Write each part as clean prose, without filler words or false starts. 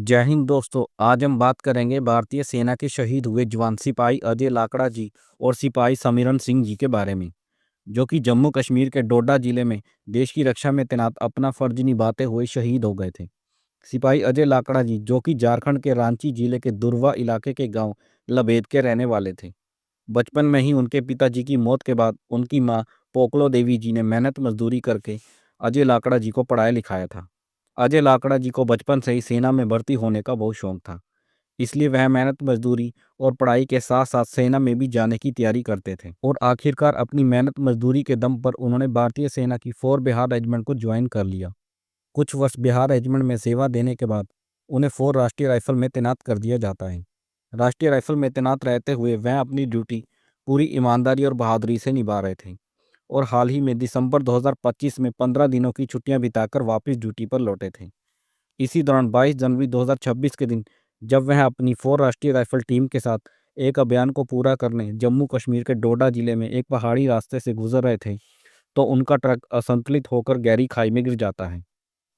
जय हिंद दोस्तों। आज हम बात करेंगे भारतीय सेना के शहीद हुए जवान सिपाही अजय लाकड़ा जी और सिपाही समीरण सिंह जी के बारे में, जो कि जम्मू कश्मीर के डोडा जिले में देश की रक्षा में तैनात अपना फर्ज निभाते हुए शहीद हो गए थे। सिपाही अजय लाकड़ा जी, जो कि झारखंड के रांची जिले के दुर्वा इलाके के गांव लबेद के रहने वाले थे। बचपन में ही उनके पिताजी की मौत के बाद उनकी मां पोकलो देवी जी ने मेहनत मजदूरी करके अजय लाकड़ा जी को पढ़ाया लिखाया था। अजय लाकड़ा जी को बचपन से ही सेना में भर्ती होने का बहुत शौक था, इसलिए वह मेहनत मजदूरी और पढ़ाई के साथ साथ सेना में भी जाने की तैयारी करते थे और आखिरकार अपनी मेहनत मजदूरी के दम पर उन्होंने भारतीय सेना की 4 बिहार रेजिमेंट को ज्वाइन कर लिया। कुछ वर्ष बिहार रेजिमेंट में सेवा देने के बाद उन्हें 4 राष्ट्रीय राइफल में तैनात कर दिया जाता है। राष्ट्रीय राइफल में तैनात रहते हुए वह अपनी ड्यूटी पूरी ईमानदारी और बहादुरी से निभा रहे थे और हाल ही में दिसंबर 2025 में 15 दिनों की छुट्टियां बिताकर वापस ड्यूटी पर लौटे थे। इसी दौरान 22 जनवरी 2026 के दिन जब वह अपनी 4 राष्ट्रीय राइफल टीम के साथ एक अभियान को पूरा करने जम्मू कश्मीर के डोडा जिले में एक पहाड़ी रास्ते से गुजर रहे थे, तो उनका ट्रक असंतुलित होकर गहरी खाई में गिर जाता है,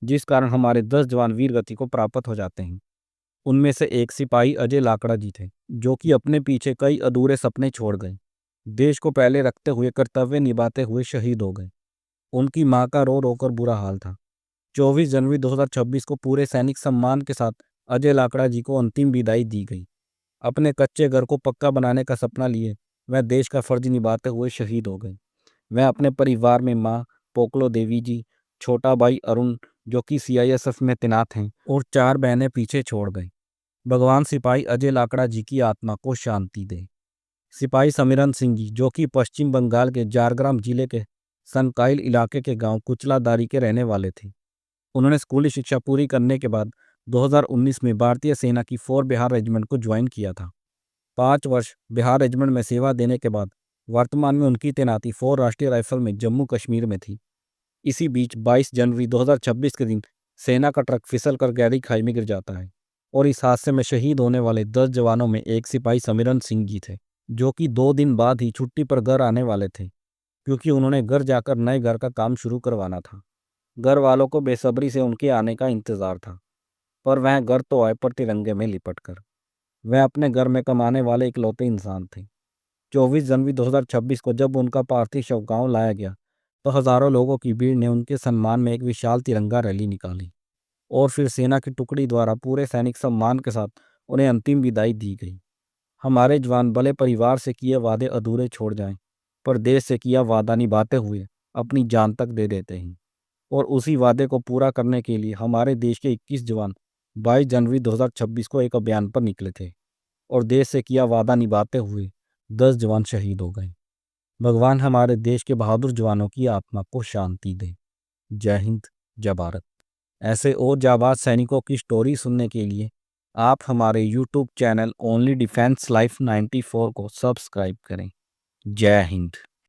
जिस कारण हमारे 10 जवान वीर गति को प्राप्त हो जाते हैं। उनमें से एक सिपाही अजय लाकड़ा जी थे, जो कि अपने पीछे कई अधूरे सपने छोड़ गए। देश को पहले रखते हुए कर्तव्य निभाते हुए शहीद हो गए। उनकी मां का रो रोकर बुरा हाल था। 24 जनवरी 2026 को पूरे सैनिक सम्मान के साथ अजय लाकड़ा जी को अंतिम विदाई दी गई। अपने कच्चे घर को पक्का बनाने का सपना लिए वह देश का फर्ज निभाते हुए शहीद हो गए। वह अपने परिवार में मां पोकलो देवी जी, छोटा भाई अरुण जो कि सीआईएसएफ में तैनात हैं, और 4 बहनें पीछे छोड़ गए। भगवान सिपाही अजय लाकड़ा जी की आत्मा को शांति दे। सिपाही समीरण सिंह जी, जो कि पश्चिम बंगाल के झारग्राम जिले के सनकाइल इलाके के गांव कुचलादारी के रहने वाले थे। उन्होंने स्कूली शिक्षा पूरी करने के बाद 2019 में भारतीय सेना की 4 बिहार रेजिमेंट को ज्वाइन किया था। 5 वर्ष बिहार रेजिमेंट में सेवा देने के बाद वर्तमान में उनकी तैनाती 4 राष्ट्रीय राइफल में जम्मू कश्मीर में थी। इसी बीच 22 जनवरी 2026 के दिन सेना का ट्रक फिसल कर गहरी खाई में गिर जाता है और इस हादसे में शहीद होने वाले 10 जवानों में एक सिपाही समीरण सिंह जी थे, जो कि 2 दिन बाद ही छुट्टी पर घर आने वाले थे, क्योंकि उन्होंने घर जाकर नए घर का काम शुरू करवाना था। घर वालों को बेसब्री से उनके आने का इंतजार था, पर वह घर तो आए पर तिरंगे में लिपट कर। वह अपने घर में कमाने वाले इकलौते इंसान थे। 24 जनवरी 2026 को जब उनका पार्थिव शव गांव लाया गया, तो हजारों लोगों की भीड़ ने उनके सम्मान में एक विशाल तिरंगा रैली निकाली और फिर सेना की टुकड़ी द्वारा पूरे सैनिक सम्मान के साथ उन्हें अंतिम विदाई दी गई। हमारे जवान भले परिवार से किए वादे अधूरे छोड़ जाएं, पर देश से किया वादा निभाते हुए अपनी जान तक दे देते हैं। और उसी वादे को पूरा करने के लिए हमारे देश के 21 जवान 22 जनवरी 2026 को एक अभियान पर निकले थे और देश से किया वादा निभाते हुए 10 जवान शहीद हो गए। भगवान हमारे देश के बहादुर जवानों की आत्मा को शांति दे। जय हिंद, जय भारत। ऐसे और जाबाज सैनिकों की स्टोरी सुनने के लिए आप हमारे YouTube channel only defence life 94 को सब्सक्राइब करें। जय हिंद।